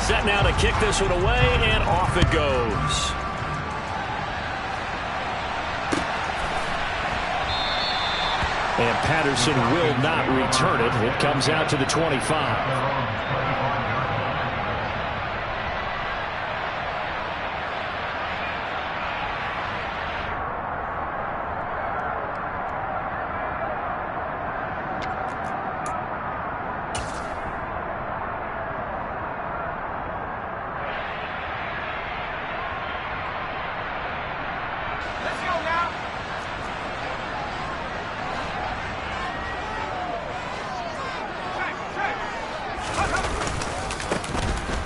Set now to kick this one away, and off it goes. And Patterson will not return it. It comes out to the 25.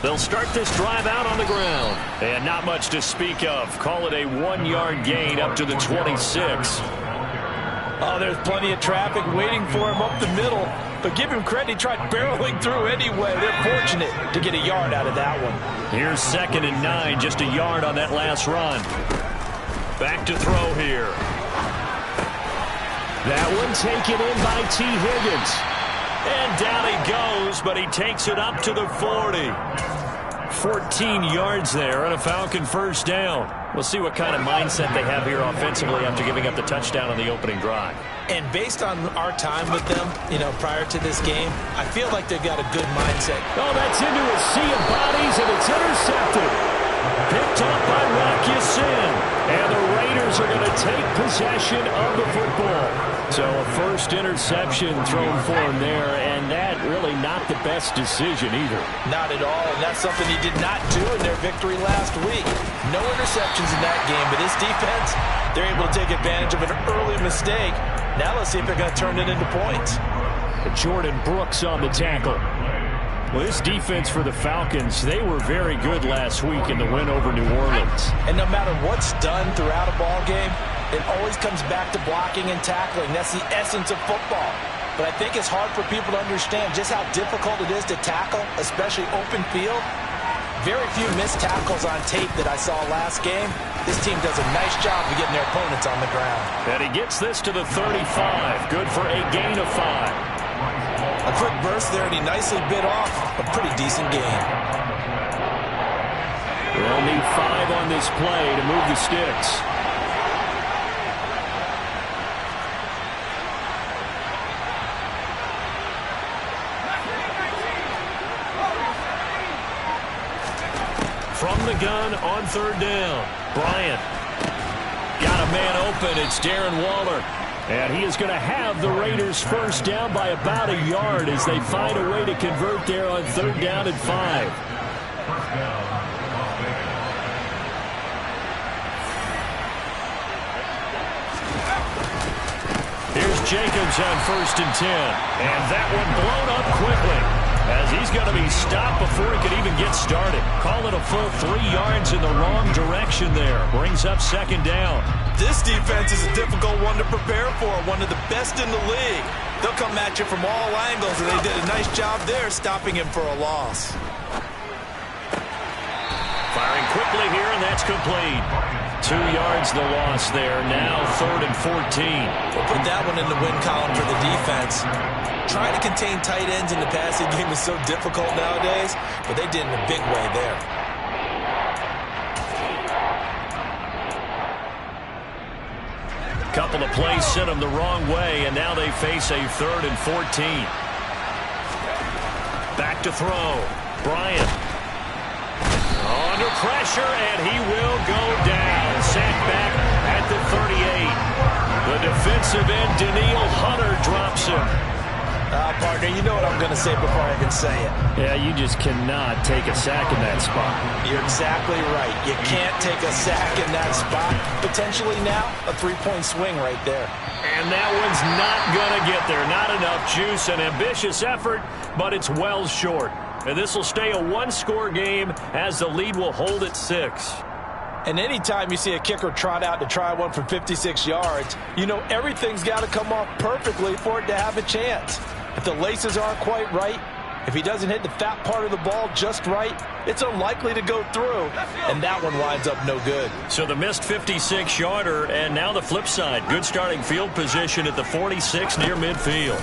They'll start this drive out on the ground. And not much to speak of. Call it a 1-yard gain up to the 26. Oh, there's plenty of traffic waiting for him up the middle. But give him credit, he tried barreling through anyway. They're fortunate to get a yard out of that one. Here's 2nd and 9, just a yard on that last run. Back to throw here. That one taken in by T. Higgins. And down he goes, but he takes it up to the 40. 14 yards there and a Falcon first down. We'll see what kind of mindset they have here offensively after giving up the touchdown on the opening drive. And based on our time with them, prior to this game, I feel like they've got a good mindset. Oh, that's into a sea of bodies, and it's intercepted. Picked up by Rocky Sin. And the Raiders are going to take possession of the football. So a first interception thrown for him there, and that really not the best decision either. Not at all, and that's something he did not do in their victory last week. No interceptions in that game, but his defense, they're able to take advantage of an early mistake. Now let's see if they're going to turn it into points. Jordan Brooks on the tackle. Well, this defense for the Falcons, they were very good last week in the win over New Orleans. And no matter what's done throughout a ball game, it always comes back to blocking and tackling. That's the essence of football. But I think it's hard for people to understand just how difficult it is to tackle, especially open field. Very few missed tackles on tape that I saw last game. This team does a nice job of getting their opponents on the ground. And he gets this to the 35. Good for a gain of 5. A quick burst there, and he nicely bit off a pretty decent gain. They'll need 5 on this play to move the sticks. From the gun on 3rd down. Bryant got a man open. It's Darren Waller. And he is going to have the Raiders first down by about a yard as they find a way to convert there on 3rd down and 5. Here's Jacobs on 1st and 10. And that one blown up quickly as he's going to be stopped before he could even get started. Call it a full 3 yards in the wrong direction there. Brings up 2nd down. This defense is a difficult one to prepare for, one of the best in the league. They'll come at you from all angles, and they did a nice job there stopping him for a loss. Firing quickly here, and that's complete. 2 yards the loss there. Now 3rd and 14. We'll put that one in the win column for the defense. Trying to contain tight ends in the passing game is so difficult nowadays, but they did in a big way there. Couple of plays sent them the wrong way, and now they face a 3rd and 14. Back to throw. Bryant. Under pressure, and he will go down. Sacked back at the 38. The defensive end, Daniil Hunter, drops him. Partner, you know what I'm going to say before I even say it. Yeah, you just cannot take a sack in that spot. You're exactly right. You can't take a sack in that spot. Potentially now, a 3-point swing right there. And that one's not going to get there. Not enough juice. An ambitious effort, but it's well short. And this will stay a 1-score game as the lead will hold at 6. And anytime you see a kicker trot out to try one from 56 yards, you know everything's got to come off perfectly for it to have a chance. If the laces aren't quite right, if he doesn't hit the fat part of the ball just right, it's unlikely to go through, and that one winds up no good. So the missed 56-yarder, and now the flip side. Good starting field position at the 46 near midfield.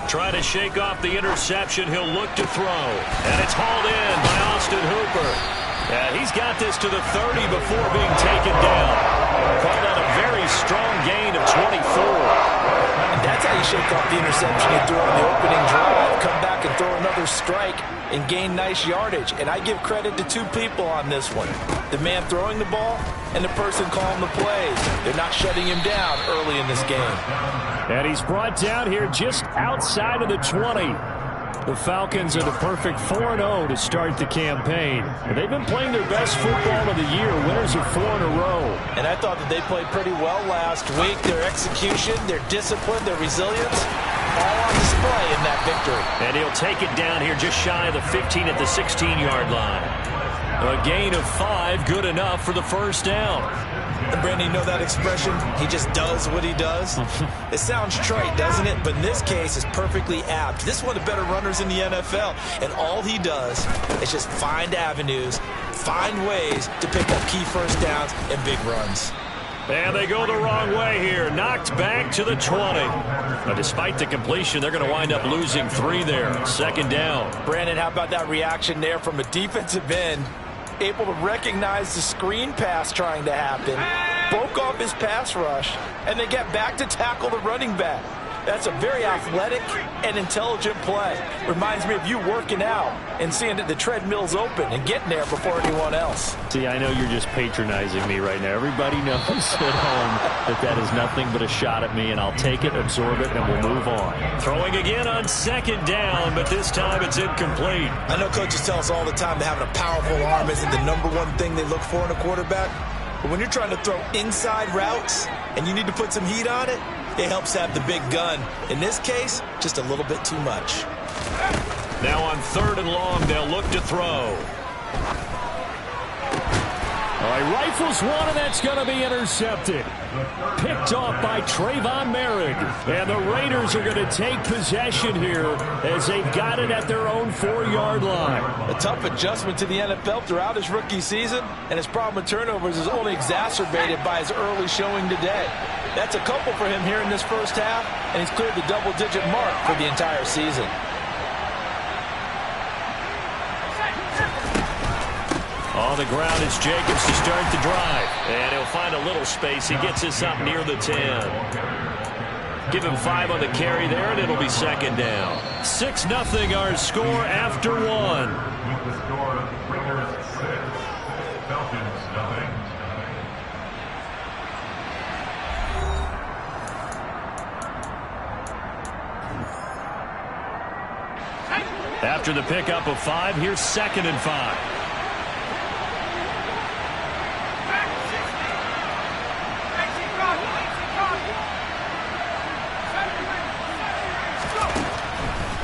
Trying to shake off the interception. He'll look to throw. And it's hauled in by Austin Hooper. And he's got this to the 30 before being taken down. Call that a very strong gain of 24. And that's how you shake off the interception you threw on the opening drive. Come back and throw another strike and gain nice yardage. And I give credit to two people on this one. The man throwing the ball and the person calling the plays. They're not shutting him down early in this game. And he's brought down here just outside of the 20. The Falcons are the perfect 4-0 to start the campaign. They've been playing their best football of the year. Winners of 4 in a row. And I thought that they played pretty well last week. Their execution, their discipline, their resilience, all on display in that victory. And he'll take it down here just shy of the 15 at the 16-yard line. A gain of 5, good enough for the first down. And Brandon, you know that expression? He just does what he does. It sounds trite, doesn't it? But in this case, it's perfectly apt. This is one of the better runners in the NFL. And all he does is just find avenues, find ways to pick up key first downs and big runs. And they go the wrong way here. Knocked back to the 20. Now, despite the completion, they're going to wind up losing 3 there. Second down. Brandon, how about that reaction there from a defensive end? Able to recognize the screen pass trying to happen, broke off his pass rush, and then get back to tackle the running back. That's a very athletic and intelligent play. Reminds me of you working out and seeing that the treadmill's open and getting there before anyone else. See, I know you're just patronizing me right now. Everybody knows at home that is nothing but a shot at me, and I'll take it, absorb it, and we'll move on. Throwing again on second down, but this time it's incomplete. I know coaches tell us all the time that having a powerful arm isn't the #1 thing they look for in a quarterback. But when you're trying to throw inside routes and you need to put some heat on it, it helps have the big gun. In this case, just a little bit too much. Now on 3rd and long, they'll look to throw. All right, rifles one, and that's going to be intercepted. Picked off by Trayvon Merrick. And the Raiders are going to take possession here as they've got it at their own 4-yard line. A tough adjustment to the NFL throughout his rookie season, and his problem with turnovers is only exacerbated by his early showing today. That's a couple for him here in this first half, and he's cleared the double-digit mark for the entire season. On the ground, it's Jacobs to start the drive. And he'll find a little space. He gets this up near the 10. Give him 5 on the carry there, and it'll be second down. 6-0 our score after 1. With the score, Raiders 6, Falcons 0. After the pickup of 5, here's 2nd and 5.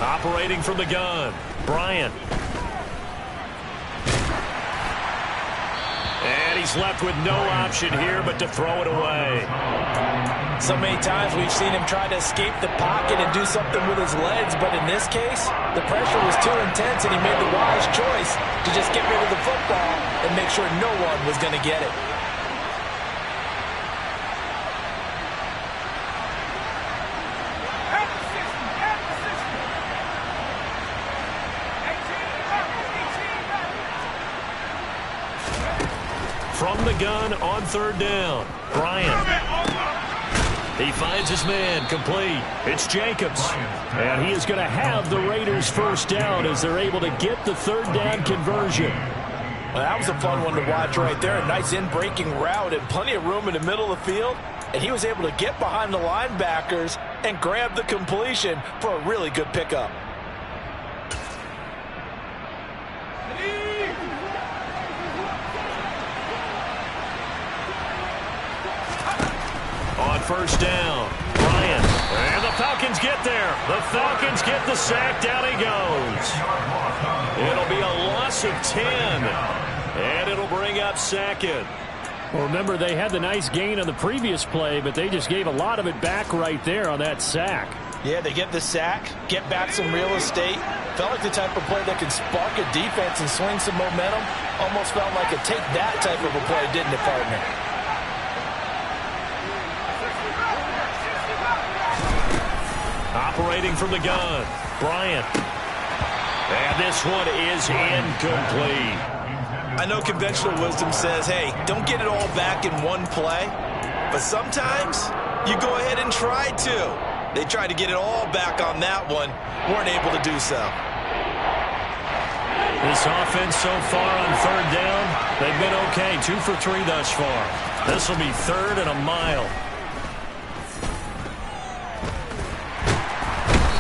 Operating from the gun, Bryant. And he's left with no option here but to throw it away. So many times we've seen him try to escape the pocket and do something with his legs, but in this case, the pressure was too intense and he made the wise choice to just get rid of the football and make sure no one was going to get it. From the gun on 3rd down, Bryant. He finds his man, complete. It's Jacobs. And he is going to have the Raiders first down as they're able to get the 3rd down conversion. Well, that was a fun one to watch right there. A nice in-breaking route and plenty of room in the middle of the field. And he was able to get behind the linebackers and grab the completion for a really good pickup. On 1st down, Bryant. And the Falcons get there. The Falcons get the sack. Down he goes. It'll be a loss of 10. And it'll bring up 2nd. Well, remember, they had the nice gain on the previous play, but they just gave a lot of it back right there on that sack. Yeah, they get the sack, get back some real estate. Felt like the type of play that could spark a defense and swing some momentum. Almost felt like a take that type of a play, didn't it, partner? operating from the gun. Bryant. And this one is incomplete. I know conventional wisdom says, hey, don't get it all back in one play. But sometimes you go ahead and try to. They tried to get it all back on that one. Weren't able to do so. This offense so far on third down, they've been okay. 2 for 3 thus far. This will be 3rd and a mile.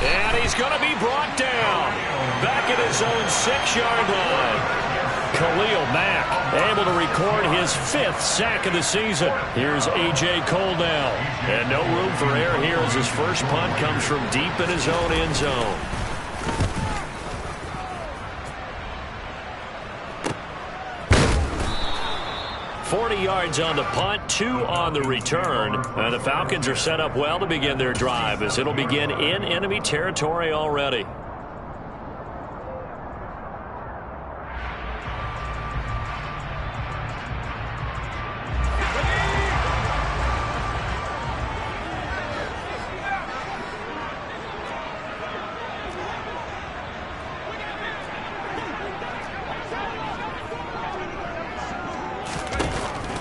And he's going to be brought down. Back at his own 6-yard line. Khalil Mack able to record his 5th sack of the season. Here's A.J. Cole now. And no room for error here as his first punt comes from deep in his own end zone. $40 yards on the punt, 2 on the return. And the Falcons are set up well to begin their drive as it'll begin in enemy territory already.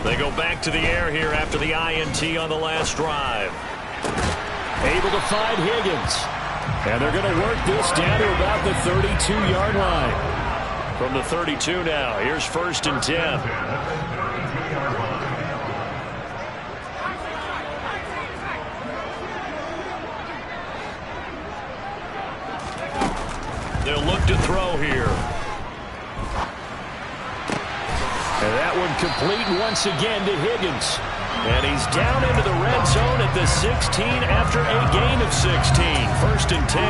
They go back to the air here after the INT on the last drive. Able to find Higgins. And they're going to work this down to about the 32-yard line. From the 32 now, here's 1st and 10. They'll look to throw here. And that one complete once again to Higgins. And he's down into the red zone at the 16 after a gain of 16. 1st and 10.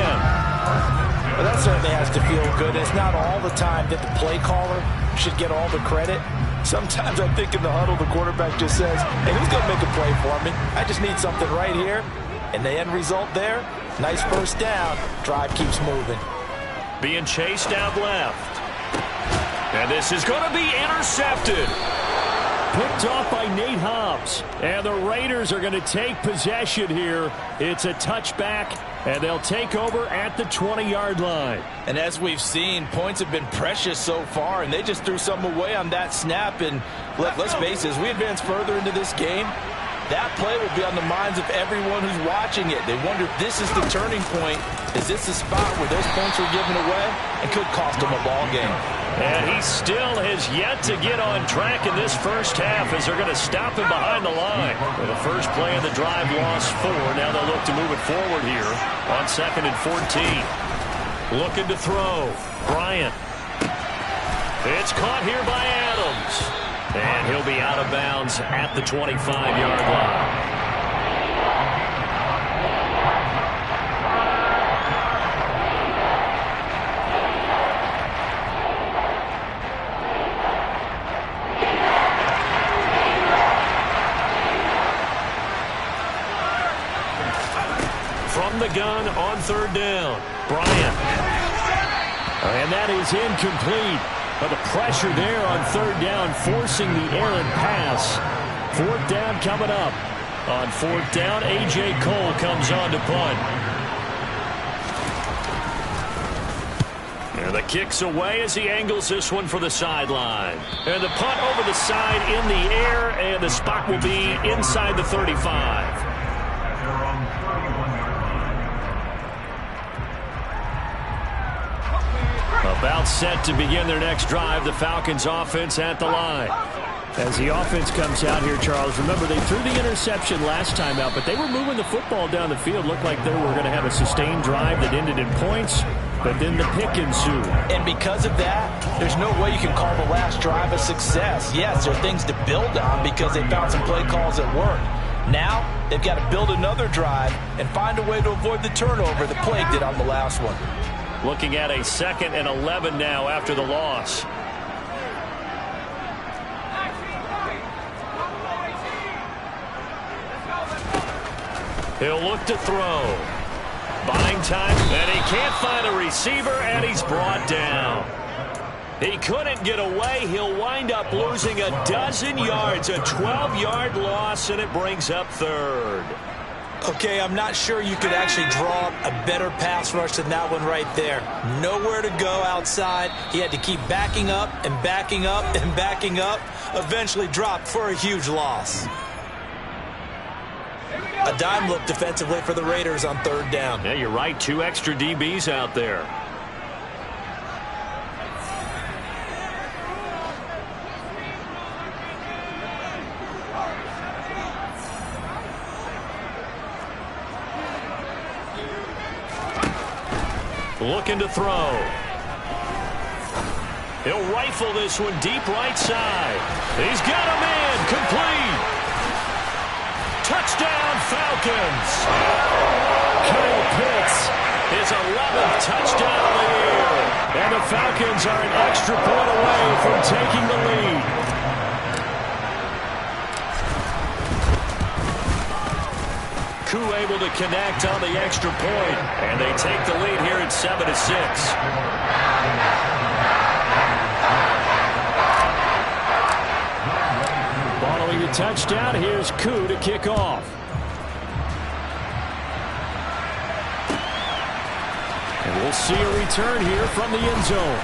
Well, that certainly has to feel good. It's not all the time that the play caller should get all the credit. Sometimes I think in the huddle the quarterback just says, hey, who's going to make a play for me? I just need something right here. And the end result there, nice first down. Drive keeps moving. Being chased out left. And this is going to be intercepted. Picked off by Nate Hobbs. And the Raiders are going to take possession here. It's a touchback, and they'll take over at the 20-yard line. And as we've seen, points have been precious so far, and they just threw some away on that snap. And let's face it, as we advance further into this game, that play will be on the minds of everyone who's watching it. They wonder if this is the turning point. Is this the spot where those points are given away and could cost them a ball game? And he still has yet to get on track in this first half as they're going to stop him behind the line. Well, the first play of the drive lost 4. Now they'll look to move it forward here on 2nd and 14. Looking to throw. Bryant. It's caught here by Adams. And he'll be out of bounds at the 25-yard line. From the gun on 3rd down. Bryant. And that is incomplete. But the pressure there on 3rd down, forcing the errant pass. 4th down coming up. On 4th down, A.J. Cole comes on to punt. And the kick's away as he angles this one for the sideline. And the punt over the side in the air, and the spot will be inside the 35. About set to begin their next drive, the Falcons offense at the line. As the offense comes out here, Charles, remember they threw the interception last time out, but they were moving the football down the field. Looked like they were going to have a sustained drive that ended in points, but then the pick ensued. And because of that, there's no way you can call the last drive a success. Yes, there are things to build on because they found some play calls that work. Now, they've got to build another drive and find a way to avoid the turnover that plagued it on the last one. Looking at a 2nd and 11 now after the loss. He'll look to throw. Buying time, and he can't find a receiver, and he's brought down. He couldn't get away. He'll wind up losing a dozen yards, a 12-yard loss, and it brings up 3rd. Okay, I'm not sure you could actually draw a better pass rush than that one right there. Nowhere to go outside. He had to keep backing up and backing up and backing up. Eventually dropped for a huge loss. A dime look defensively for the Raiders on third down. Yeah, you're right. 2 extra DBs out there. Looking to throw. He'll rifle this one deep right side. He's got a man. Complete. Touchdown, Falcons. Kyle Pitts, his 11th touchdown of the year. And the Falcons are an extra point away from taking the lead. Koo able to connect on the extra point, and they take the lead here at 7-6. Following the touchdown, here's Koo to kick off. And we'll see a return here from the end zone.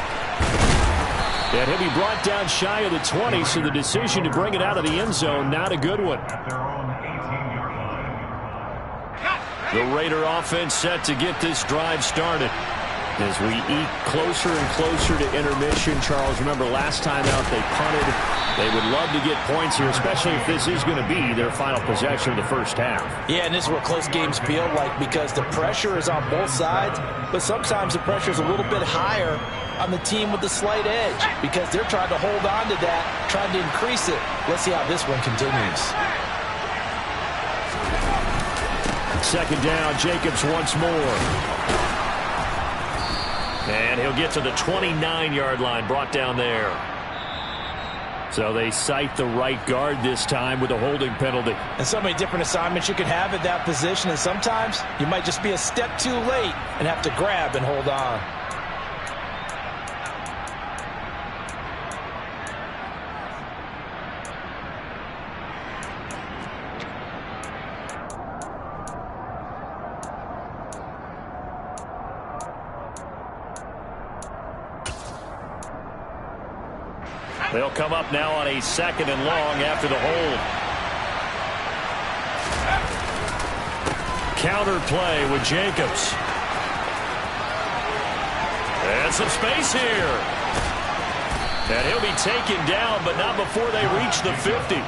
And he'll be brought down shy of the 20, so the decision to bring it out of the end zone, not a good one. The Raider offense set to get this drive started. As we eke closer and closer to intermission, Charles, remember last time out they punted. They would love to get points here, especially if this is going to be their final possession of the first half. Yeah, and this is what close games feel like because the pressure is on both sides, but sometimes the pressure is a little bit higher on the team with the slight edge because they're trying to hold on to that, trying to increase it. Let's see how this one continues. Second down, Jacobs once more. And he'll get to the 29-yard line, brought down there. So they cite the right guard this time with a holding penalty. And so many different assignments you can have at that position, and sometimes you might just be a step too late and have to grab and hold on. They'll come up now on a 2nd and long after the hold. Counter play with Jacobs. And some space here. And he'll be taken down, but not before they reach the 50.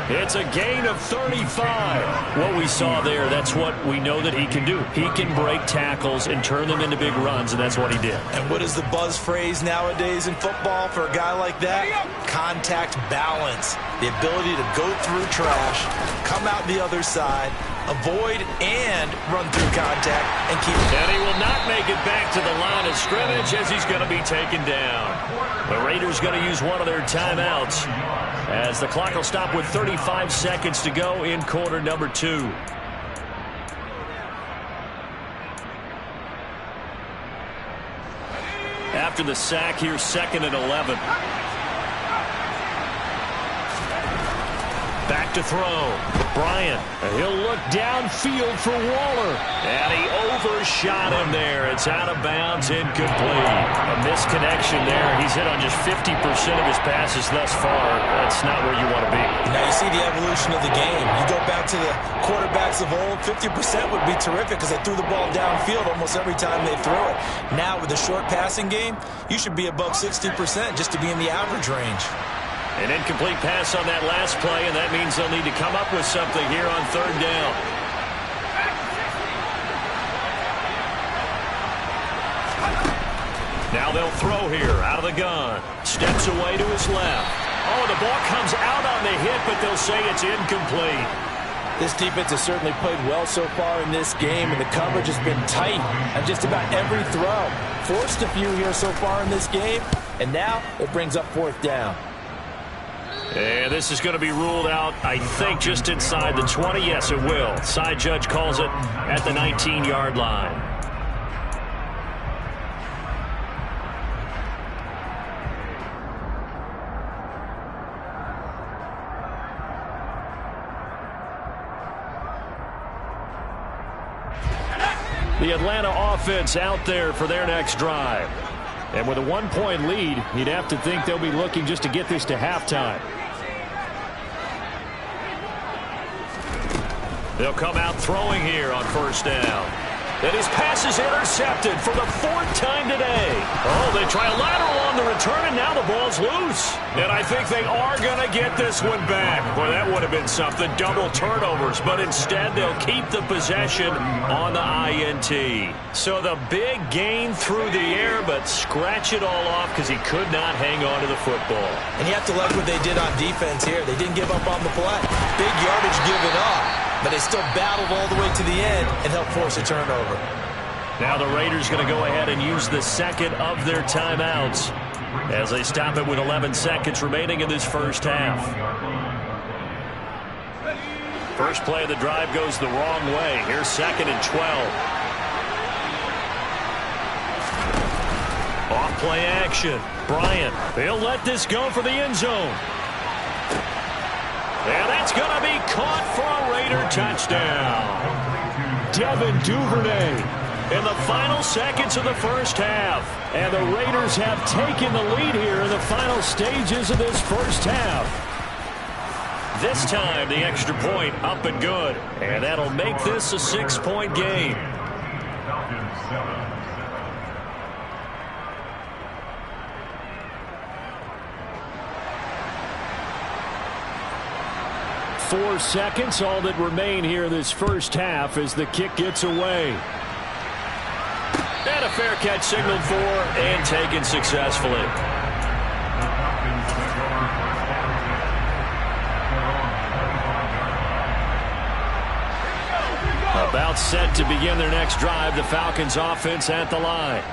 It's a gain of 35. What we saw there, that's what we know that he can do. He can break tackles and turn them into big runs, and that's what he did. And what is the buzz phrase nowadays in football for a guy like that? Contact balance. The ability to go through trash, come out the other side, avoid and run through contact, and keep it. And he will not make it back to the line of scrimmage as he's going to be taken down. The Raiders going to use one of their timeouts as the clock will stop with 35 seconds to go in quarter number 2. After the sack, here's 2nd and 11. Back to throw. Bryant. He'll look downfield for Waller. And he overshot him there. It's out of bounds, incomplete. A misconnection there. He's hit on just 50% of his passes thus far. That's not where you want to be. Now you see the evolution of the game. You go back to the quarterbacks of old, 50% would be terrific because they threw the ball downfield almost every time they threw it. Now with the short passing game, you should be above 60% just to be in the average range. An incomplete pass on that last play, and that means they'll need to come up with something here on 3rd down. Now they'll throw here out of the gun. Steps away to his left. Oh, the ball comes out on the hit, but they'll say it's incomplete. This defense has certainly played well so far in this game, and the coverage has been tight on just about every throw. Forced a few here so far in this game, and now it brings up 4th down. And this is going to be ruled out, I think, just inside the 20. Yes, it will. Side judge calls it at the 19-yard line. The Atlanta offense out there for their next drive. And with a 1-point lead, you'd have to think they'll be looking just to get this to halftime. They'll come out throwing here on first down. And his pass is intercepted for the 4th time today. Oh, they try a lateral on the return, and now the ball's loose. And I think they are going to get this one back. Boy, that would have been something, double turnovers. But instead, they'll keep the possession on the INT. So the big gain through the air, but scratch it all off because he could not hang on to the football. And you have to like what they did on defense here. They didn't give up on the play. Big yardage given up. But they still battled all the way to the end and helped force a turnover. Now the Raiders going to go ahead and use the second of their timeouts as they stop it with 11 seconds remaining in this first half. First play of the drive goes the wrong way. Here's 2nd and 12. Off play action. Bryant. They'll let this go for the end zone. And that's going to be caught for a Raider touchdown. Devin Duvernay in the final seconds of the first half. And the Raiders have taken the lead here in the final stages of this first half. This time, the extra point up and good. And that'll make this a 6-point game. Falcons 7. 4 seconds, all that remain here this first half as the kick gets away. And a fair catch signaled for and taken successfully. About set to begin their next drive, the Falcons offense at the line.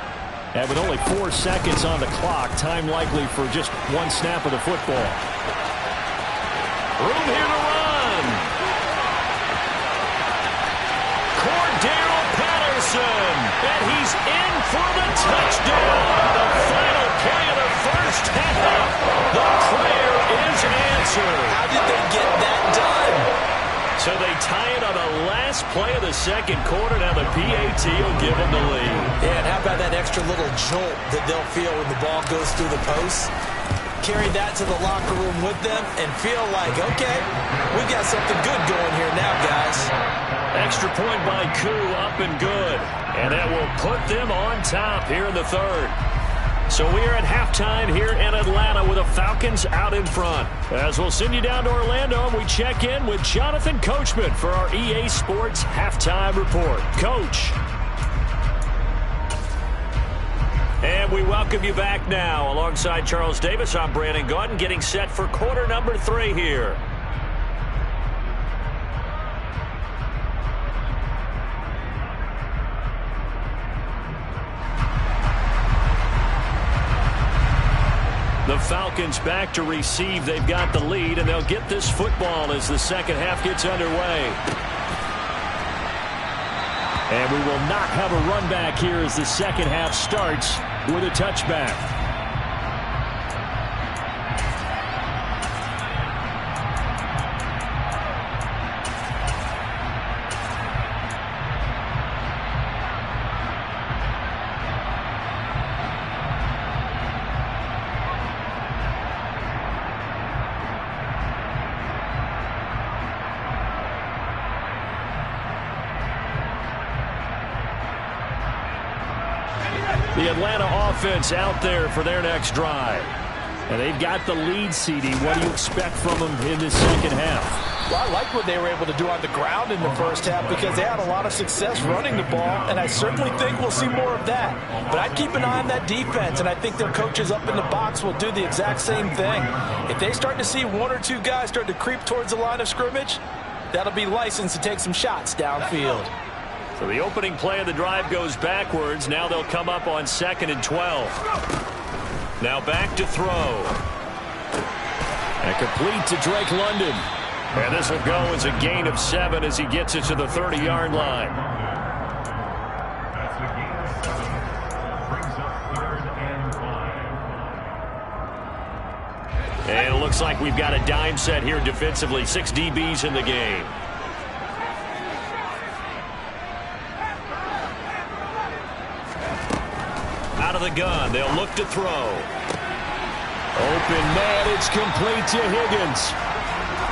And with only 4 seconds on the clock, time likely for just one snap of the football. Room here to run. Cordero Patterson. And he's in for the touchdown. The final play of the first half. The prayer is answered. How did they get that done? So they tie it on the last play of the second quarter. Now the PAT will give them the lead. Yeah, and how about that extra little jolt that they'll feel when the ball goes through the post? Carry that to the locker room with them and feel like, okay, we've got something good going here now, guys. Extra point by Koo, up and good. And that will put them on top here in the third. So we are at halftime here in Atlanta with the Falcons out in front. As we'll send you down to Orlando, and we check in with Jonathan Coachman for our EA Sports Halftime Report. Coach. And we welcome you back now. Alongside Charles Davis, I'm Brandon Gaudin, getting set for quarter number 3 here. The Falcons back to receive. They've got the lead, and they'll get this football as the second half gets underway. And we will not have a run back here as the second half starts with a touchback. The Atlanta offense out there for their next drive. And they've got the lead, CD. What do you expect from them in this second half? Well, I like what they were able to do on the ground in the first half because they had a lot of success running the ball, and I certainly think we'll see more of that. But I'd keep an eye on that defense, and I think their coaches up in the box will do the exact same thing. If they start to see 1 or 2 guys start to creep towards the line of scrimmage, that'll be licensed to take some shots downfield. So the opening play of the drive goes backwards. Now they'll come up on 2nd and 12. Now back to throw. And complete to Drake London. And this will go as a gain of 7 as he gets it to the 30-yard line. That's a gain of 7. Brings up 3rd and 5. And it looks like we've got a dime set here defensively. 6 DBs in the game. of the gun. They'll look to throw. Open man, it's complete to Higgins.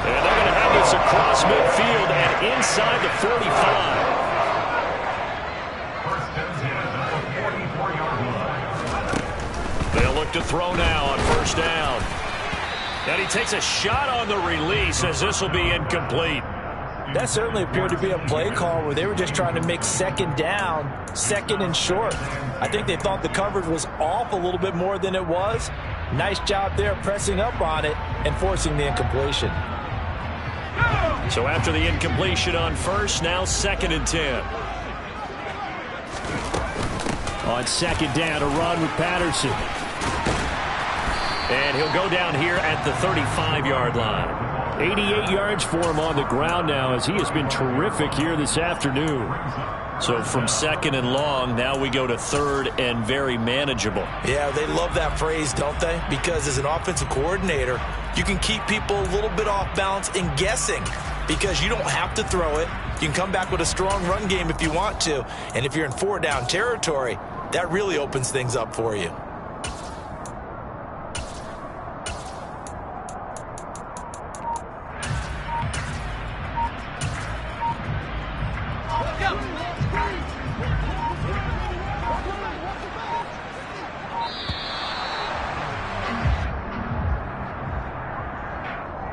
And they're going to have this across midfield and inside the 45. They'll look to throw now on first down. And he takes a shot on the release as this will be incomplete. That certainly appeared to be a play call where they were just trying to make second down, second and short. I think they thought the coverage was off a little bit more than it was. Nice job there pressing up on it and forcing the incompletion. So after the incompletion on first, now 2nd and 10. On second down, a run with Patterson. And he'll go down here at the 35-yard line. 88 yards for him on the ground now as he has been terrific here this afternoon. So from 2nd and long, now we go to 3rd and very manageable. Yeah, they love that phrase, don't they? Because as an offensive coordinator, you can keep people a little bit off balance and guessing because you don't have to throw it. You can come back with a strong run game if you want to. And if you're in 4-down territory, that really opens things up for you.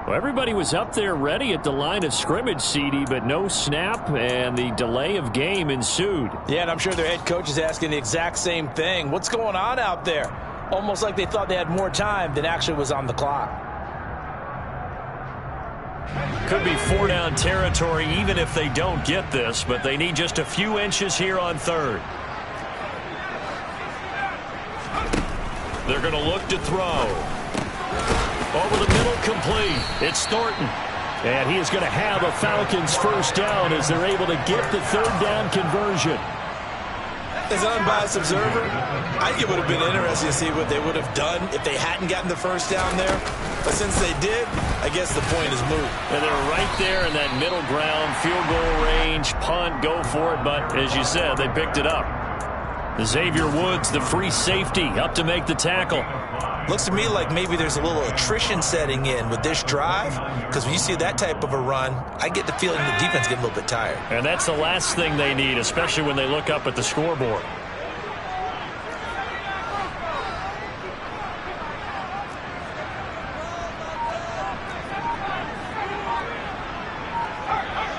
Well, everybody was up there ready at the line of scrimmage, CD, but no snap, and the delay of game ensued. Yeah, and I'm sure their head coach is asking the exact same thing. What's going on out there? Almost like they thought they had more time than actually was on the clock. Could be 4-down territory even if they don't get this, but they need just a few inches here on 3rd. They're going to look to throw. Over the middle, complete. It's Thornton. And he is going to have a Falcons first down as they're able to get the 3rd down conversion. As an unbiased observer, I think it would have been interesting to see what they would have done if they hadn't gotten the first down there. But since they did, I guess the point is moot. And they're right there in that middle ground, field goal range, punt, go for it. But as you said, they picked it up. Xavier Woods, the free safety, up to make the tackle. Looks to me like maybe there's a little attrition setting in with this drive, because when you see that type of a run, I get the feeling the defense getting a little bit tired. And that's the last thing they need, especially when they look up at the scoreboard.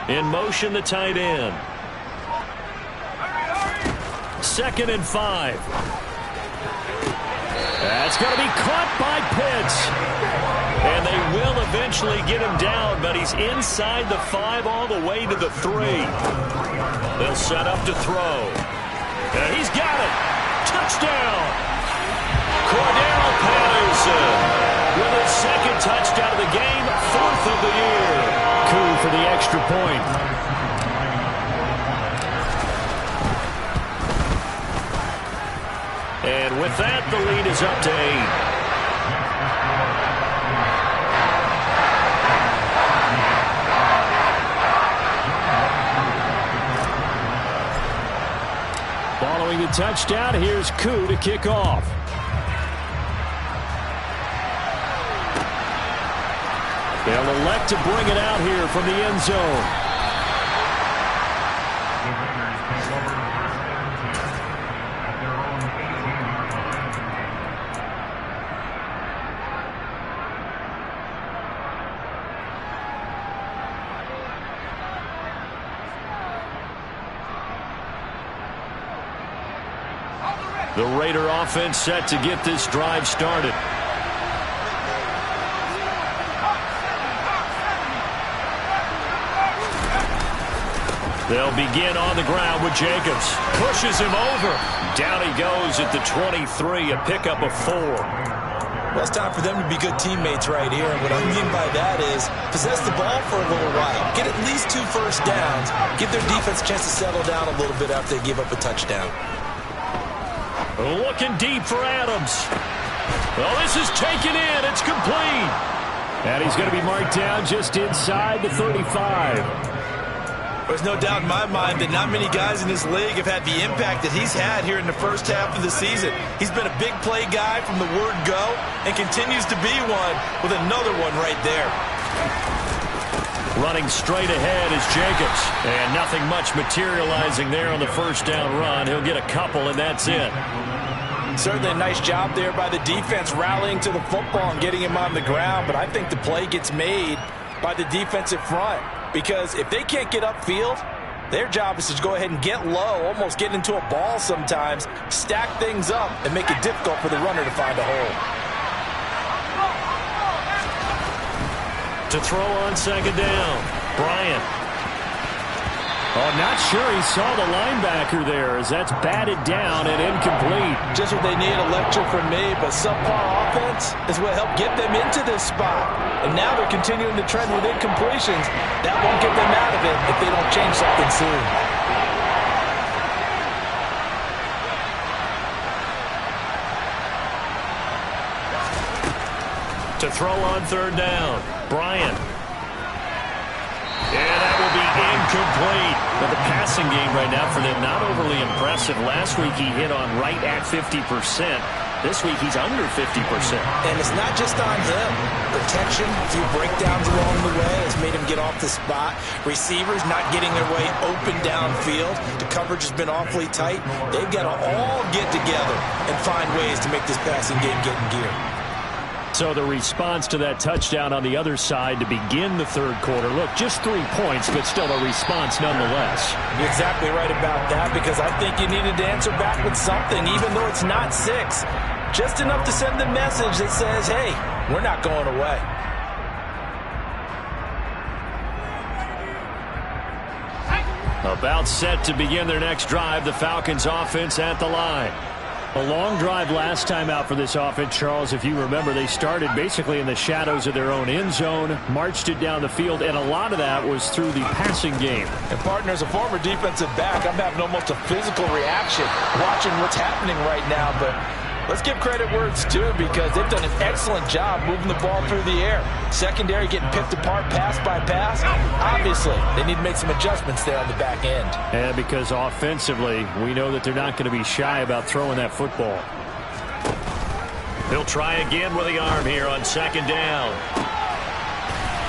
In motion, the tight end. 2nd and 5. That's going to be caught by Pitts. And they will eventually get him down, but he's inside the 5 all the way to the 3. They'll set up to throw. And he's got it. Touchdown. Cordell Patterson with his 2nd touchdown of the game, 4th of the year. Coup for the extra point. And with that, the lead is up to 8. Following the touchdown, here's Koo to kick off. They'll elect to bring it out here from the end zone. The Raider offense set to get this drive started. They'll begin on the ground with Jacobs. Pushes him over. Down he goes at the 23, a pickup of 4. Well, it's time for them to be good teammates right here. And what I mean by that is possess the ball for a little while. Get at least 2 first downs. Give their defense a chance to settle down a little bit after they give up a touchdown. Looking deep for Adams. Well, this is taken in. It's complete. And he's going to be marked down just inside the 35. There's no doubt in my mind that not many guys in this league have had the impact that he's had here in the first half of the season. He's been a big play guy from the word go and continues to be one with another one right there. Running straight ahead is Jacobs. And nothing much materializing there on the first down run. He'll get a couple, and that's it. Certainly a nice job there by the defense rallying to the football and getting him on the ground. But I think the play gets made by the defensive front. Because if they can't get upfield, their job is to go ahead and get low, almost get into a ball sometimes, stack things up, and make it difficult for the runner to find a hole. To throw on second down, Bryant. Oh, not sure he saw the linebacker there as that's batted down and incomplete. Just what they need, a lecture from me, but subpar offense is what helped get them into this spot. And now they're continuing the trend with incompletions. That won't get them out of it if they don't change something soon. To throw on third down, Bryant. And that will be incomplete. But the passing game right now for them, not overly impressive. Last week he hit on right at 50%. This week he's under 50%. And it's not just on him. Protection, a few breakdowns along the way has made him get off the spot. Receivers not getting their way open downfield. The coverage has been awfully tight. They've got to all get together and find ways to make this passing game get in gear. So the response to that touchdown on the other side to begin the third quarter. Look, just 3 points, but still a response nonetheless. You're exactly right about that, because I think you needed to answer back with something, even though it's not 6. Just enough to send the message that says, hey, we're not going away. About set to begin their next drive, the Falcons offense at the line. A long drive last time out for this offense, Charles. If you remember, they started basically in the shadows of their own end zone, marched it down the field, and a lot of that was through the passing game. And, partner, as a former defensive back, I'm having almost a physical reaction watching what's happening right now. But let's give credit where it's due, because they've done an excellent job moving the ball through the air. Secondary getting picked apart pass by pass. Obviously, they need to make some adjustments there on the back end. And because offensively, we know that they're not going to be shy about throwing that football. He'll try again with the arm here on second down.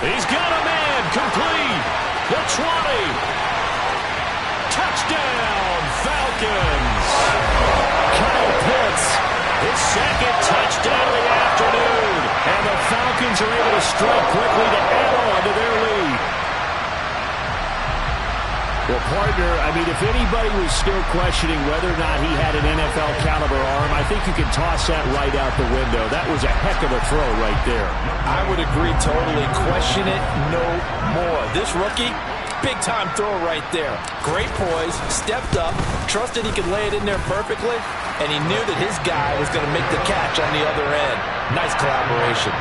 He's got a man, complete. The 20. Touchdown, Falcons. Kyle Pitts. His second touchdown of the afternoon. And the Falcons are able to strike quickly to add on to their lead. Well, partner, I mean, if anybody was still questioning whether or not he had an NFL caliber arm, I think you can toss that right out the window. That was a heck of a throw right there. I would agree totally. Question it no more. This rookie, big-time throw right there. Great poise, stepped up, trusted he could lay it in there perfectly, and he knew that his guy was going to make the catch on the other end. Nice collaboration.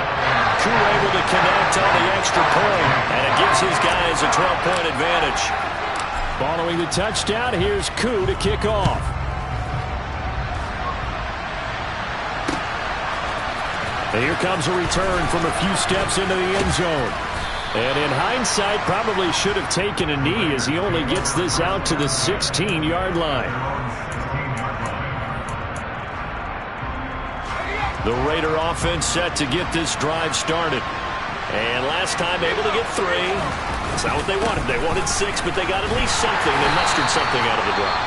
Crew able to connect on the extra point, and it gives his guys a 12-point advantage. Following the touchdown, here's Koo to kick off. And here comes a return from a few steps into the end zone. And in hindsight, probably should have taken a knee as he only gets this out to the 16-yard line. The Raider offense set to get this drive started. And last time able to get 3. That's not what they wanted. They wanted 6, but they got at least something. They mustered something out of the drive.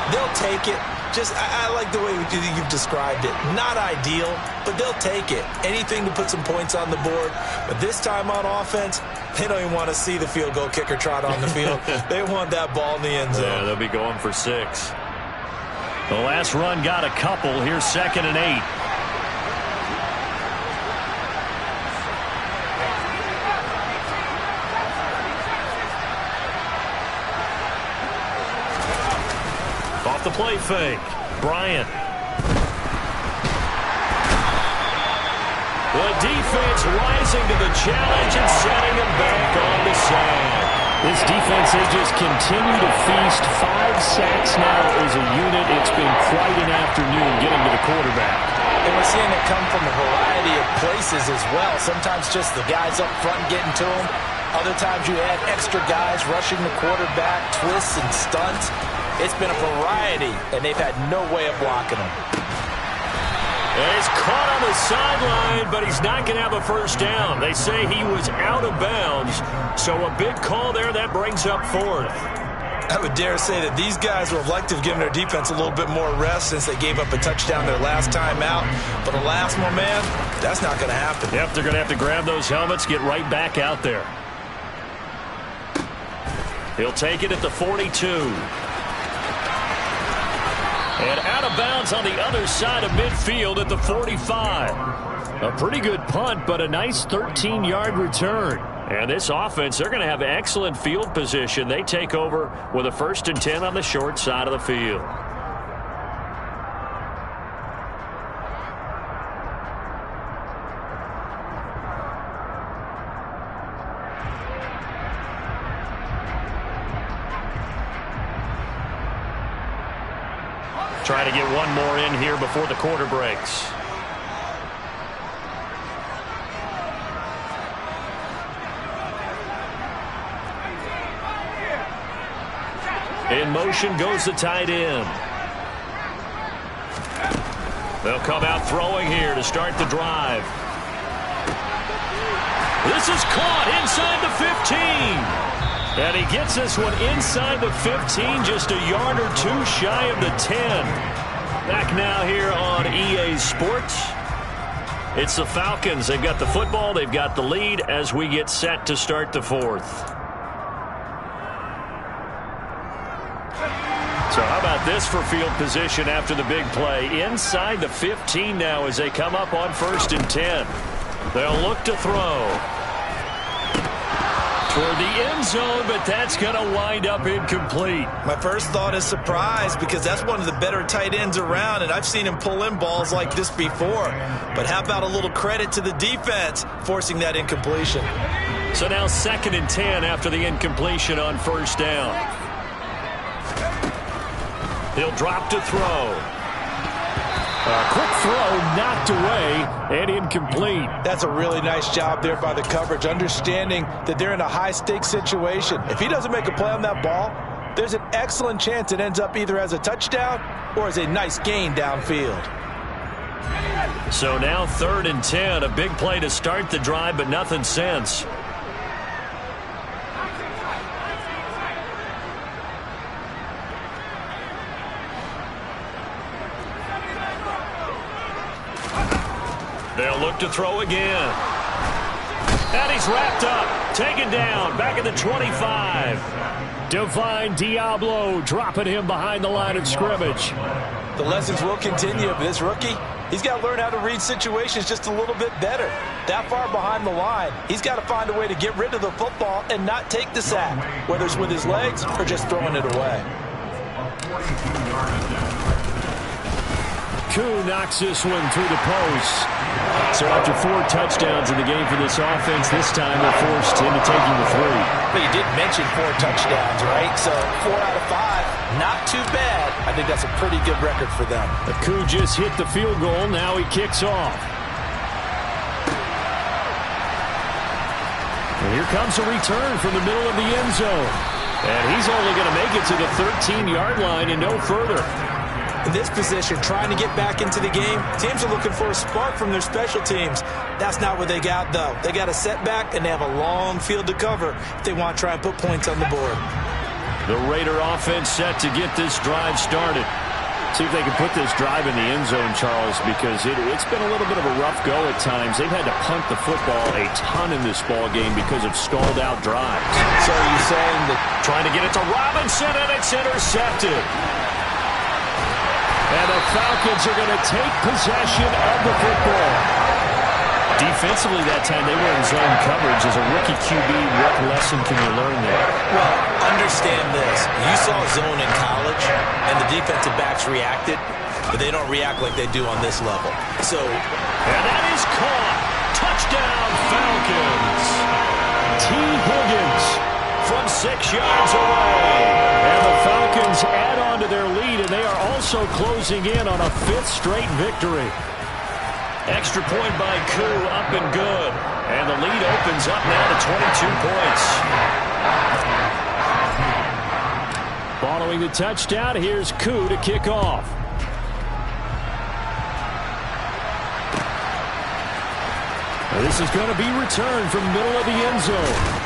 They'll take it. Just, I like the way you've described it. Not ideal, but they'll take it. Anything to put some points on the board. But this time on offense, they don't even want to see the field goal kicker trot on the field. They want that ball in the end zone. Yeah, they'll be going for 6. The last run got a couple. Here's 2nd and 8. Off the play fake. Bryant. The defense rising to the challenge and setting him back on the sand. This defense, they just continue to feast. 5 sacks now as a unit. It's been quite an afternoon getting to the quarterback. And we're seeing it come from a variety of places as well. Sometimes just the guys up front getting to him. Other times you add extra guys rushing the quarterback, twists and stunts. It's been a variety, and they've had no way of blocking him. And he's caught on the sideline, but he's not going to have a first down. They say he was out of bounds, so a big call there. That brings up 4th. I would dare say that these guys would have liked to have given their defense a little bit more rest since they gave up a touchdown their last time out. But alas, my man, that's not going to happen. Yep, they're going to have to grab those helmets, get right back out there. He'll take it at the 42. And out of bounds on the other side of midfield at the 45. A pretty good punt, but a nice 13-yard return. And this offense, they're going to have excellent field position. They take over with a 1st and 10 on the short side of the field. Trying to get one more in here before the quarter breaks. In motion goes the tight end. They'll come out throwing here to start the drive. This is caught inside the 15. And he gets this one inside the 15, just a yard or 2 shy of the 10. Back now here on EA Sports. It's the Falcons. They've got the football. They've got the lead as we get set to start the 4th. So how about this for field position after the big play? Inside the 15 now as they come up on 1st and 10. They'll look to throw toward the end zone, but that's going to wind up incomplete. My first thought is surprise because that's one of the better tight ends around, and I've seen him pull in balls like this before. But how about a little credit to the defense forcing that incompletion? So now 2nd and 10 after the incompletion on 1st down. He'll drop to throw. A quick throw knocked away and incomplete. That's a really nice job there by the coverage, understanding that they're in a high-stakes situation. If he doesn't make a play on that ball, there's an excellent chance it ends up either as a touchdown or as a nice gain downfield. So now 3rd and 10, a big play to start the drive, but nothing since. They'll look to throw again. And he's wrapped up, taken down, back at the 25. Divine Diablo dropping him behind the line of scrimmage. The lessons will continue, but this rookie, he's got to learn how to read situations just a little bit better. That far behind the line, he's got to find a way to get rid of the football and not take the sack, whether it's with his legs or just throwing it away. Koo knocks this one through the post. So after 4 touchdowns in the game for this offense, this time they're forced into taking the 3. But you did mention 4 touchdowns, right? So 4 out of 5, not too bad. I think that's a pretty good record for them. Koo just hit the field goal. Now he kicks off. And here comes a return from the middle of the end zone. And he's only going to make it to the 13-yard line and no further. In this position, trying to get back into the game, teams are looking for a spark from their special teams. That's not what they got, though. They got a setback, and they have a long field to cover if they want to try and put points on the board. The Raider offense set to get this drive started. See if they can put this drive in the end zone, Charles, because it's been a little bit of a rough go at times. They've had to punt the football a ton in this ball game because of stalled-out drives. So are you saying that trying to get it to Robinson, and it's intercepted. And the Falcons are going to take possession of the football. Defensively that time, they were in zone coverage. As a rookie QB, what lesson can you learn there? Well, understand this. You saw zone in college, and the defensive backs reacted, but they don't react like they do on this level. And that is caught. Touchdown, Falcons. T. Higgins from from 6 yards away. And the Falcons add on to their lead, and they are also closing in on a 5th straight victory. Extra point by Koo, up and good. And the lead opens up now to 22 points. Following the touchdown, here's Koo to kick off. This is going to be returned from the middle of the end zone.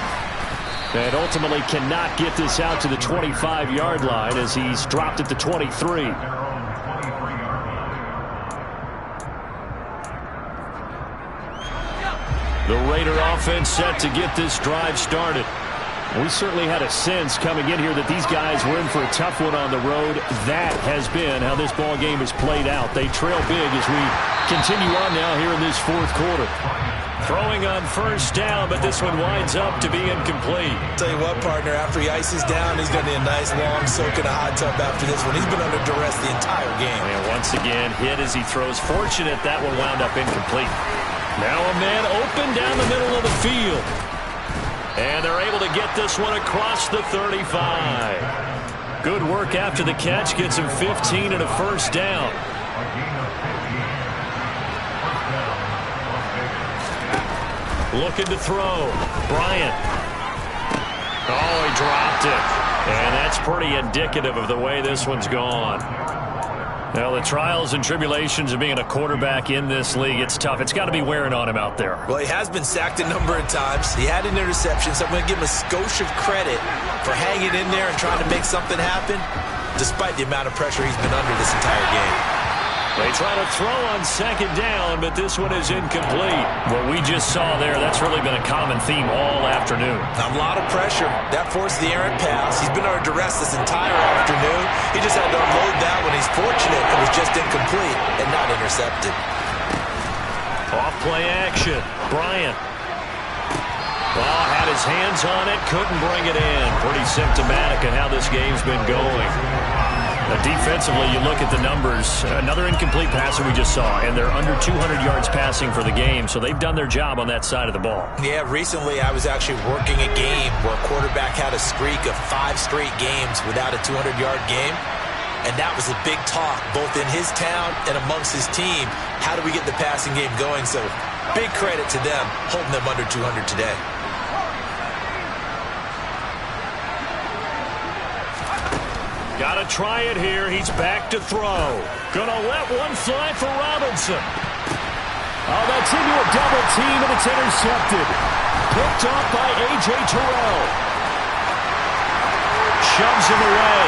And ultimately cannot get this out to the 25-yard line as he's dropped at the 23. The Raider offense set to get this drive started. We certainly had a sense coming in here that these guys were in for a tough one on the road. That has been how this ball game is played out. They trail big as we continue on now here in this 4th quarter. Throwing on 1st down, but this one winds up to be incomplete. Tell you what, partner, after he ices down, he's going to need a nice long soak in a hot tub after this one. He's been under duress the entire game. And once again, hit as he throws. Fortunate that one wound up incomplete. Now a man open down the middle of the field. And they're able to get this one across the 35. Good work after the catch. Gets him 15 and a 1st down. Looking to throw. Bryant. Oh, he dropped it. And that's pretty indicative of the way this one's gone. Well, the trials and tribulations of being a quarterback in this league, it's tough. It's got to be wearing on him out there. Well, he has been sacked a number of times. He had an interception, so I'm going to give him a skosh of credit for hanging in there and trying to make something happen, despite the amount of pressure he's been under this entire game. They try to throw on 2nd down, but this one is incomplete. What we just saw there, that's really been a common theme all afternoon. A lot of pressure. That forced the errant pass. He's been under duress this entire afternoon. He just had to unload that when he's fortunate it was just incomplete and not intercepted. Off play action. Bryant. Well, had his hands on it, couldn't bring it in. Pretty symptomatic of how this game's been going. Defensively, you look at the numbers. Another incomplete pass that we just saw, and they're under 200 yards passing for the game, so they've done their job on that side of the ball. Yeah, recently I was actually working a game where a quarterback had a streak of 5 straight games without a 200-yard game, and that was a big talk, both in his town and amongst his team. How do we get the passing game going? So big credit to them, holding them under 200 today. Got to try it here. He's back to throw. Gonna let one fly for Robinson. Oh, that's into a double team, and it's intercepted. Picked off by A.J. Terrell. Shoves him away.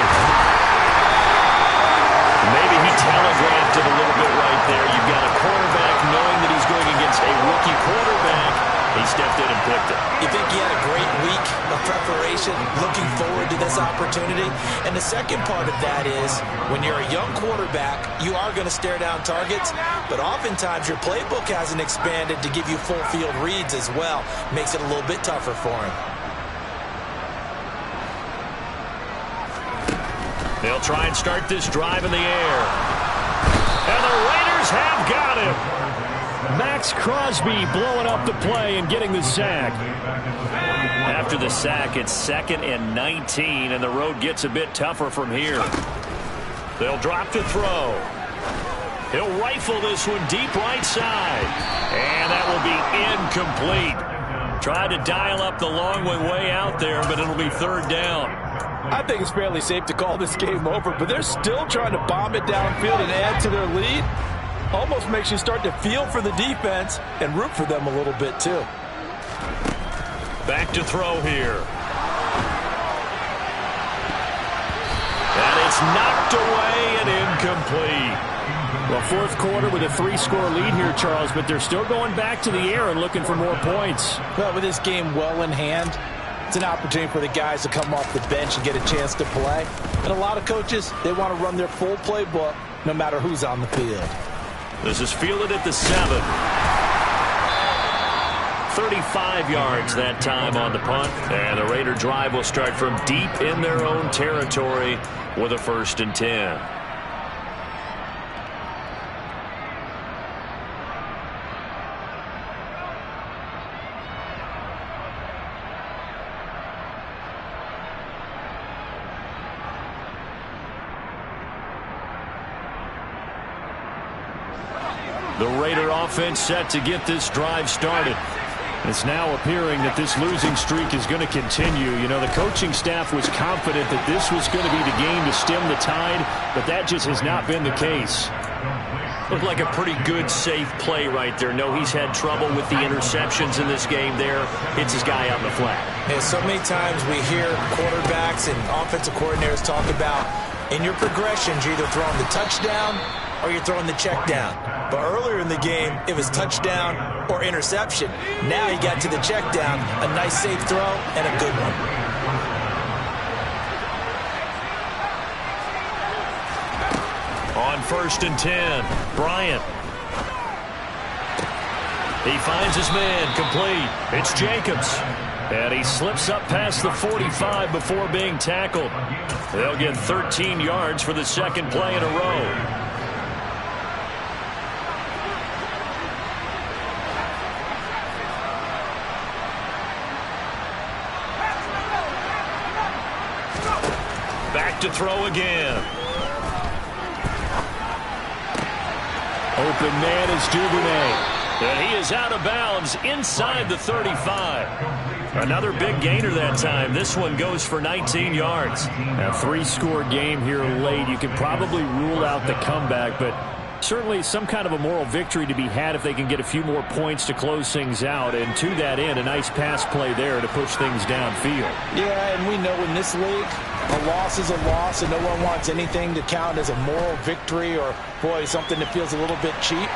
Maybe he telegraphed it a little bit right there. You've got a quarterback knowing that he's going against a rookie quarterback. He stepped in and picked it. You think he had a great week of preparation, looking forward to this opportunity? And the second part of that is, when you're a young quarterback, you are going to stare down targets, but oftentimes your playbook hasn't expanded to give you full field reads as well. Makes it a little bit tougher for him. They'll try and start this drive in the air. And the Raiders have got him. Max Crosby blowing up the play and getting the sack. After the sack, it's 2nd and 19, and the road gets a bit tougher from here. They'll drop to throw. He'll rifle this one deep right side. And that will be incomplete. Tried to dial up the long one way out there, but it'll be 3rd down. I think it's fairly safe to call this game over, but they're still trying to bomb it downfield and add to their lead. Almost makes you start to feel for the defense and root for them a little bit too. Back to throw here. And it's knocked away and incomplete. Well, 4th quarter with a 3-score lead here, Charles, but they're still going back to the air and looking for more points. Well, with this game well in hand, it's an opportunity for the guys to come off the bench and get a chance to play. And a lot of coaches, they want to run their full playbook no matter who's on the field. This is fielded at the 7. 35 yards that time on the punt. And the Raider drive will start from deep in their own territory with a 1st and 10. The Raider offense set to get this drive started. It's now appearing that this losing streak is going to continue. You know, the coaching staff was confident that this was going to be the game to stem the tide, but that just has not been the case. Looked like a pretty good, safe play right there. No, he's had trouble with the interceptions in this game there. Hits his guy out in the flat. And so many times we hear quarterbacks and offensive coordinators talk about in your progressions, you're either throwing the touchdown or you're throwing the check down. But earlier in the game, it was touchdown or interception. Now he got to the check down, a nice safe throw, and a good one. On 1st and 10, Bryant. He finds his man, complete. It's Jacobs. And he slips up past the 45 before being tackled. They'll get 13 yards for the second play in a row. Back to throw again. Open man is Duvernay. And he is out of bounds inside the 35. Another big gainer that time. This one goes for 19 yards. A 3-score game here late. You can probably rule out the comeback, but certainly some kind of a moral victory to be had if they can get a few more points to close things out. And to that end, a nice pass play there to push things downfield. Yeah, and we know in this league, a loss is a loss, and no one wants anything to count as a moral victory or, boy, something that feels a little bit cheap.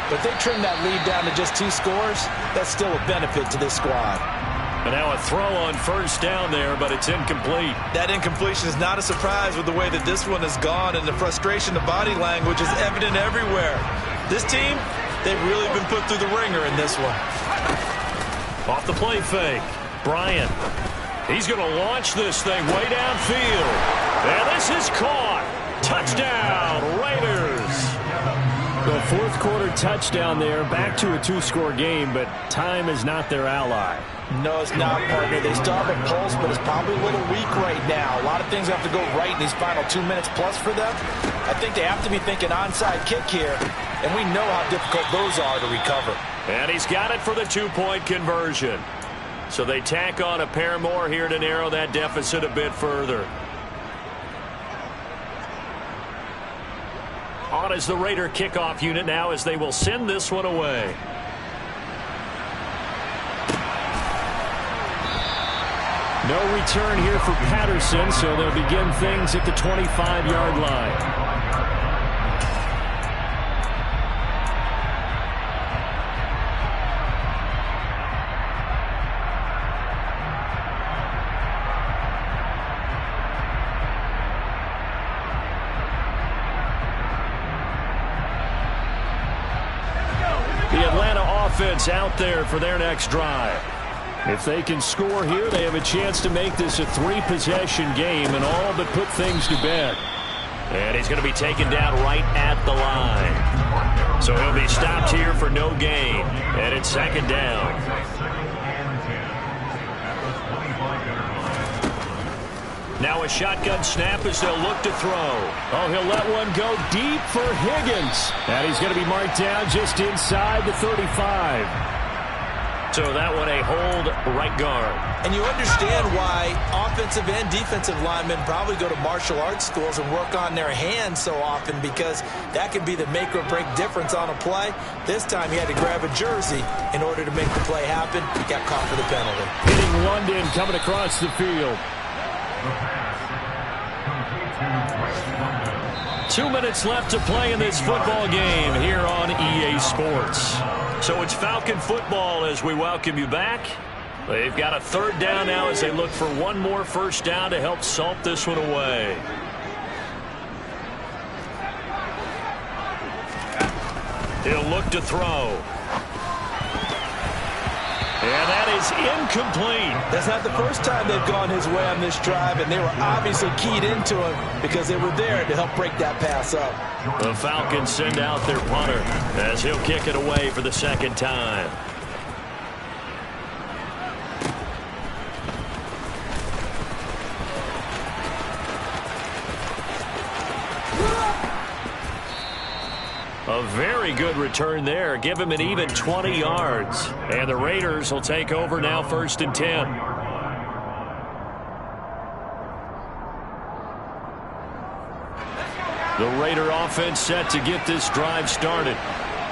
But they trim that lead down to just 2 scores. That's still a benefit to this squad. And now a throw on 1st down there, but it's incomplete. That incompletion is not a surprise with the way that this one has gone, and the frustration, the body language is evident everywhere. This team, they've really been put through the ringer in this one. Off the play fake, Bryant. He's going to launch this thing way downfield. And this is caught. Touchdown, Raiders. The 4th quarter touchdown there, back to a 2-score game, but time is not their ally. No, it's not, partner. They still have a pulse, but it's probably a little weak right now. A lot of things have to go right in these final 2 minutes plus for them. I think they have to be thinking onside kick here, and we know how difficult those are to recover. And he's got it for the 2-point conversion. So they tack on a pair more here to narrow that deficit a bit further. On is the Raider kickoff unit now as they will send this one away. No return here for Patterson, so they'll begin things at the 25-yard line. The Atlanta offense out there for their next drive. If they can score here, they have a chance to make this a 3-possession game and all but put things to bed. And he's going to be taken down right at the line. So he'll be stopped here for no gain. And it's 2nd down. Now a shotgun snap as they'll look to throw. Oh, he'll let one go deep for Higgins. And he's going to be marked down just inside the 35. So that one a hold right guard. And you understand why offensive and defensive linemen probably go to martial arts schools and work on their hands so often, because that can be the make or break difference on a play. This time he had to grab a jersey in order to make the play happen. He got caught for the penalty. Hitting London coming across the field. 2 minutes left to play in this football game here on EA Sports. So it's Falcon football as we welcome you back. They've got a 3rd down now as they look for one more 1st down to help salt this one away. He'll look to throw. And that is incomplete. That's not the first time they've gone his way on this drive, and they were obviously keyed into him because they were there to help break that pass up. The Falcons send out their punter as he'll kick it away for the 2nd time. A very good return there. Give him an even 20 yards. And the Raiders will take over now, 1st and 10. The Raider offense set to get this drive started.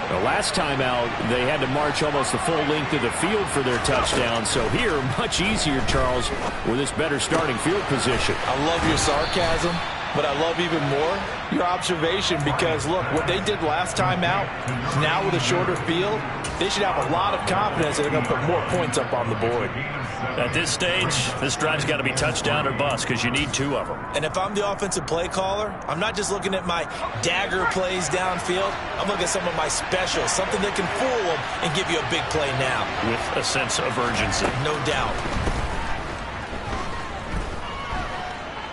The last time out, they had to march almost the full length of the field for their touchdown. So here, much easier, Charles, with this better starting field position. I love your sarcasm, but I love even more your observation because, look, what they did last time out, now with a shorter field, they should have a lot of confidence that they're going to put more points up on the board. At this stage, this drive's got to be touchdown or bust because you need 2 of them. And if I'm the offensive play caller, I'm not just looking at my dagger plays downfield. I'm looking at some of my specials, something that can fool them and give you a big play now. With a sense of urgency. No doubt.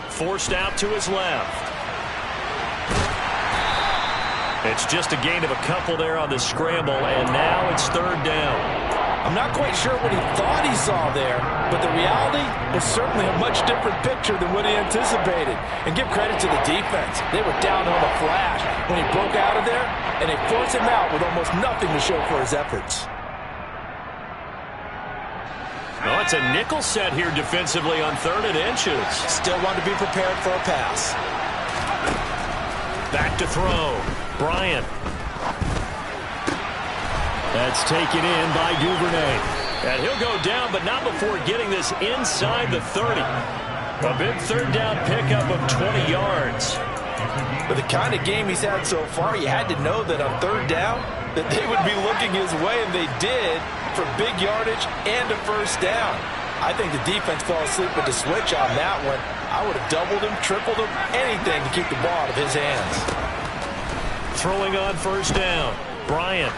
Forced out to his left. It's just a gain of a couple there on the scramble, and now it's 3rd down. I'm not quite sure what he thought he saw there, but the reality is certainly a much different picture than what he anticipated. And give credit to the defense. They were down on a flash when he broke out of there, and they forced him out with almost nothing to show for his efforts. Well, it's a nickel set here defensively on 3rd and inches. Still want to be prepared for a pass. Back to throw. Bryant. That's taken in by Duvernay. And he'll go down, but not before getting this inside the 30. A big 3rd down pickup of 20 yards. With the kind of game he's had so far, you had to know that on 3rd down, that they would be looking his way, and they did, for big yardage and a 1st down. I think the defense fell asleep with the switch on that one. I would have doubled him, tripled him, anything to keep the ball out of his hands. Throwing on 1st down. Bryant.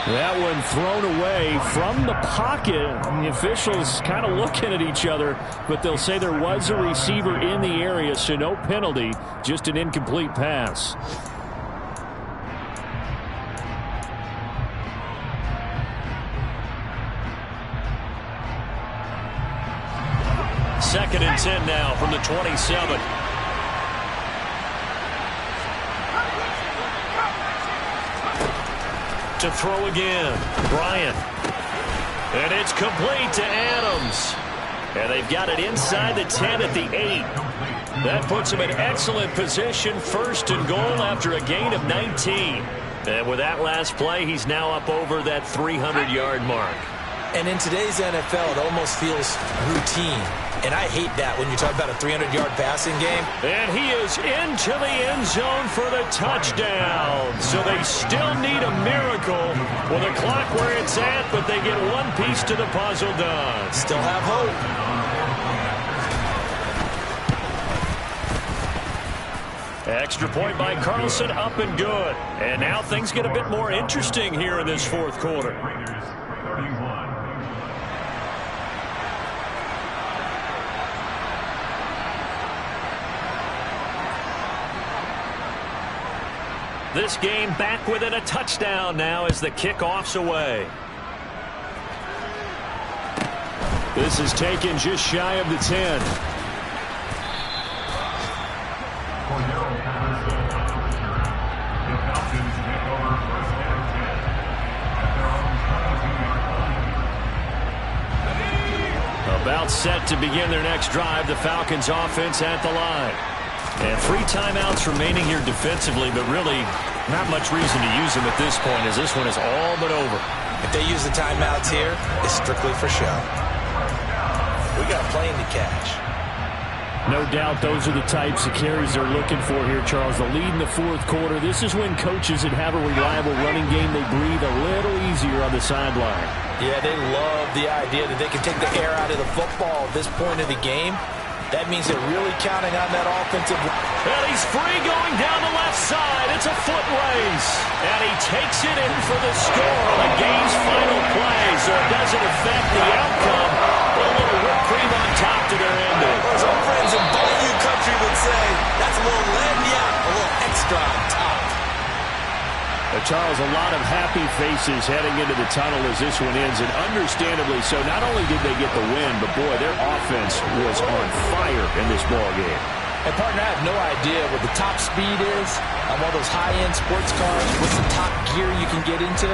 That one thrown away from the pocket. The officials kind of looking at each other, but they'll say there was a receiver in the area, so no penalty, just an incomplete pass. Second and 10 now from the 27. To throw again. Bryant. And it's complete to Adams. And they've got it inside the 10 at the 8. That puts him in excellent position. 1st and goal after a gain of 19. And with that last play, he's now up over that 300-yard mark. And in today's NFL, it almost feels routine. And I hate that when you talk about a 300-yard passing game. And he is into the end zone for the touchdown. So they still need a miracle with the clock where it's at, but they get one piece to the puzzle done. Still have hope. Extra point by Carlson, up and good. And now things get a bit more interesting here in this 4th quarter. This game back within a touchdown now as the kickoff's away. This is taken just shy of the 10. About set to begin their next drive, the Falcons offense at the line. And 3 timeouts remaining here defensively, but really not much reason to use them at this point as this one is all but over. If they use the timeouts here, it's strictly for show. We got a plane to catch. No doubt those are the types of carries they're looking for here, Charles. The lead in the 4th quarter. This is when coaches that have a reliable running game, they breathe a little easier on the sideline. Yeah, they love the idea that they can take the air out of the football at this point of the game. That means they're really counting on that offensive. And he's free going down the left side. It's a foot race. And he takes it in for the score on the game's final play. So it doesn't affect the outcome. A little whipped cream on top to their ending. As our friends in Bayou Country would say, that's a little lagniappe, a little extra on top. Charles, a lot of happy faces heading into the tunnel as this one ends, and understandably so. Not only did they get the win, but boy, their offense was on fire in this ball game. And, partner, I have no idea what the top speed is on one of those high-end sports cars. What's the top gear you can get into?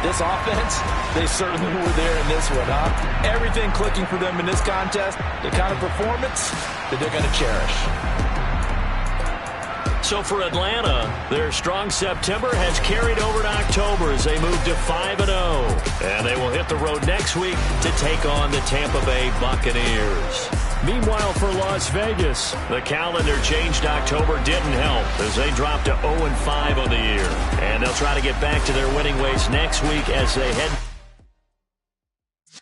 This offense, they certainly were there in this one, huh? Everything clicking for them in this contest, the kind of performance that they're going to cherish. So for Atlanta, their strong September has carried over to October as they move to 5-0. And they will hit the road next week to take on the Tampa Bay Buccaneers. Meanwhile, for Las Vegas, the calendar changed. October didn't help as they dropped to 0-5 on the year. And they'll try to get back to their winning ways next week as they head